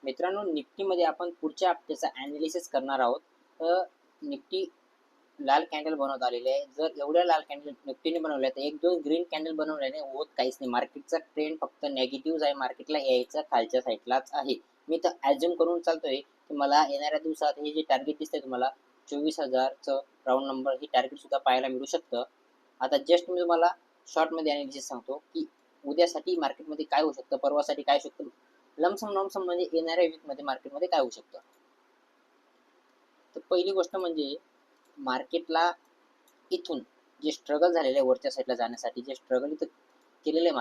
मित्रांनो, निफ्टीमध्ये आपण पुढच्या हप्त्याचा ॲनालिसिस करणार आहोत. तर निफ्टी लाल कॅन्डल बनवत आलेले आहे. जर एवढ्या लाल कॅन्डल निफ्टीने बनवल्या तर एक दोन ग्रीन कॅन्डल बनवल्याने होत काहीच नाही. मार्केटचा ट्रेंड फक्त नेगेटिव्ह आहे. मार्केटला यायचं खालच्या साईडलाच आहे. मी तर ॲज्युम करून चालतोय की मला येणाऱ्या दिवसात हे जे टार्गेट दिसतंय तुम्हाला 24,000चं राऊंड नंबर हे टार्गेट सुद्धा पाहायला मिळू शकतं. आता जस्ट मी तुम्हाला शॉर्टमध्ये ॲनालिसिस सांगतो की उद्यासाठी मार्केटमध्ये काय होऊ शकतं, परवासाठी काय होऊ शकतं. लमसम म्हणजे येणाऱ्या वीकमध्ये मार्केटमध्ये काय होऊ शकतं. तर पहिली गोष्ट म्हणजे मार्केटला इथून जे स्ट्रगल झालेलं आहे वरच्या साईडला जाण्यासाठी, जे स्ट्रगल इथं केलेलं आहे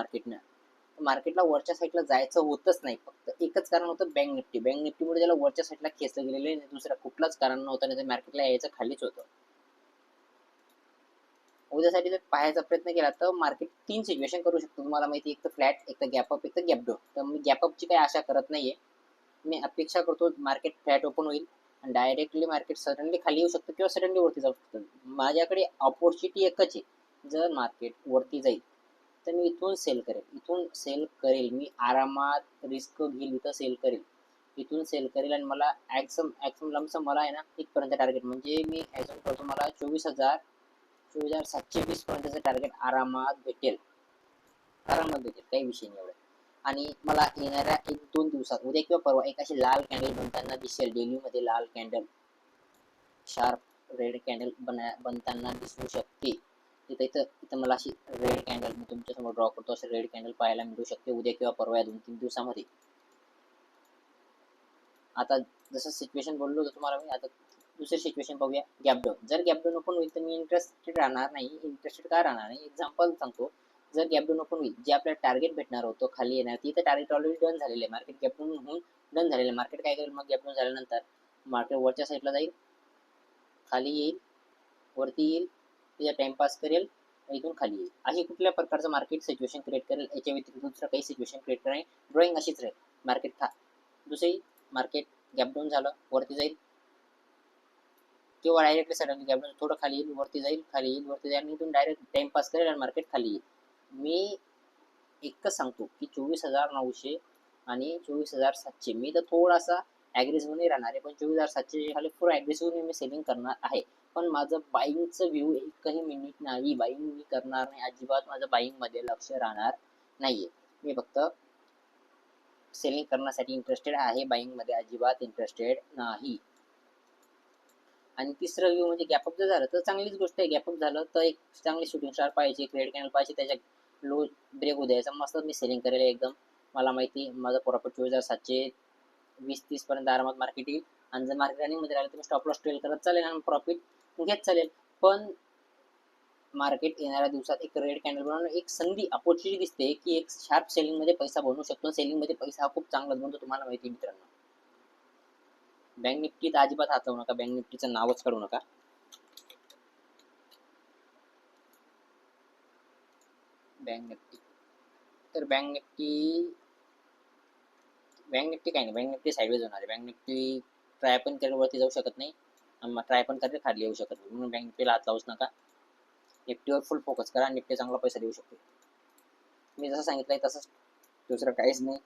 मार्केटला वरच्या साईडला जायचं होतच नाही. फक्त एकच कारण होतं, बँक निफ्टीमुळे त्याला वरच्या साईडला खेचलं गेलेलं आहे. दुसरं कुठलंच कारण नव्हतं, नाही तर मार्केटला यायचं खालीच होतं. उद्यासाठी जर पाहायचा प्रयत्न केला तर मार्केट तीन सिच्युएशन करू शकतो. तुम्हाला माहिती, एक तर फ्लॅट, एक तर गॅप अप, एक तर गॅप डाऊन. तर मी गॅप अपची काही आशा करत नाहीये. मी अपेक्षा करतो मार्केट फ्लॅट ओपन होईल आणि डायरेक्टली मार्केट सडनली खाली येऊ शकतं किंवा सडनली वरती जाऊ शकतं. माझ्याकडे ऑपॉर्च्युनिटी एकच आहे, जर मार्केट वरती जाईल तर मी इथून सेल करेल. मी आरामात रिस्क घेईल, इथं सेल करेल, इथून सेल करेल आणि मला लमसम मला आहे ना इथपर्यंत टार्गेट, म्हणजे मी ॲझ्युम करतो मला 24,720 पर्यंतचं टार्गेट आरामात भेटेल, काही विषय नाही एवढा. आणि मला येणाऱ्या एक दोन दिवसात, उद्या किंवा परवा, एक अशी लाल कॅन्डल बनताना दिसेल. डेलीमध्ये लाल कॅन्डल, शार्प रेड कॅन्डल बनताना दिसू शकते. तिथं इथं इथं मला अशी रेड कॅन्डल मी तुमच्यासमोर ड्रॉ करतो, अशी रेड कॅन्डल पाहायला मिळू शकते उद्या किंवा परवा या 2-3 दिवसामध्ये. आता जसं सिच्युएशन बोललो होतो तुम्हाला मी, आता दुसरी सिच्युएशन पाहूया, गॅप डाऊन. जर गॅप डाऊन ओपन होईल तर मी इंटरेस्टेड राहणार नाही. इंटरेस्टेड का राहणार नाही, एक्झाम्पल सांगतो. जर गॅप डाऊन ओपन होईल, जे आपल्याला टार्गेट भेटणार होतं खाली येणार, तिथं टार्गेट ऑलरेडी डन झालेलं आहे. मार्केट गॅप डाऊन होऊन डन झालेलं आहे. मार्केट काय करेल मग, गॅप डाऊन झाल्यानंतर मार्केट वरच्या साईडला जाईल, खाली येईल, वरती येईल, तिचा टाइमपास करेल, इथून खाली येईल. अशी कुठल्या प्रकारचं मार्केट सिच्युएशन क्रिएट करेल, याच्या व्यतिरिक्त दुसरं काही सिच्युएशन क्रिएट करायला ड्रॉइंग अशीच राहील. मार्केट दुसरी मार्केट गॅप डाऊन झालं, वरती जाईल किंवा डायरेक्टली सडनली गॅप डाऊन, थोडं खाली येईल, वरती जाईल, खाली येईल, वरती जाईल आणि इथून डायरेक्ट टाइमपास करेल आणि मार्केट खाली येईल. मी एकच सांगतो की 24,900 आणि 24,700 मी तर थोडासा ॲग्रेसिव्ह नाही राहणार आहे, पण 24,700 खाली पूर्ण ॲग्रेसिव्ह मी सेलिंग करणार आहे. पण माझं बाईंगचं व्ह्यू एकही मिनिट नाही, बाईंग मी करणार नाही अजिबात. माझं बाईंगमध्ये लक्ष राहणार नाहीये. मी फक्त सेलिंग करण्यासाठी इंटरेस्टेड आहे, बाईंगमध्ये अजिबात इंटरेस्टेड नाही. आणि तिसरं व्ह्यू म्हणजे गॅपअप जर झालं तर चांगलीच गोष्ट आहे. गॅपअप झालं तर एक चांगली शूटिंग स्टार पाहिजे, रेड कॅन्डल पाहिजे, त्याच्या लो ब्रेक होऊ द्यायचा, मस्त मी सेलिंग करेल एकदम. मला माहिती माझं प्रॉफिट 24,720-30 पर्यंत आरामात मार्केट येईल. आणि जर मार्केट रनिंगमध्ये राहिलं तर मी स्टॉप लॉस ट्रेल करत चालेल आणि प्रॉफिट घेत चालेल. पण मार्केट येणाऱ्या दिवसात एक रेड कॅन्डल बनवणं एक संधी, अपॉर्च्युनिटी दिसते की एक शार्प सेलिंगमध्ये पैसा बनवू शकतो. सेलिंगमध्ये पैसा हा खूप चांगला बनतो, तुम्हाला माहिती आहे मित्रांनो. बँक निफ्टीत अजिबात हात लावू नका, बँक निफ्टीचं नावच काढू नका. बँक निफ्टी तर बँक निफ्टी काही नाही, बँक निफ्टी साईडवेज होणार आहे. बँक निफ्टी ट्राय पण करेल, वरती जाऊ शकत नाही, ट्राय पण करेल, खाली येऊ शकत नाही. म्हणून बँक निफ्टीला हात लावूच नका. निफ्टीवर फुल फोकस करा, निफ्टी चांगला पैसा देऊ शकते. मी जसं सांगितलंय तसंच, दुसरं काहीच नाही.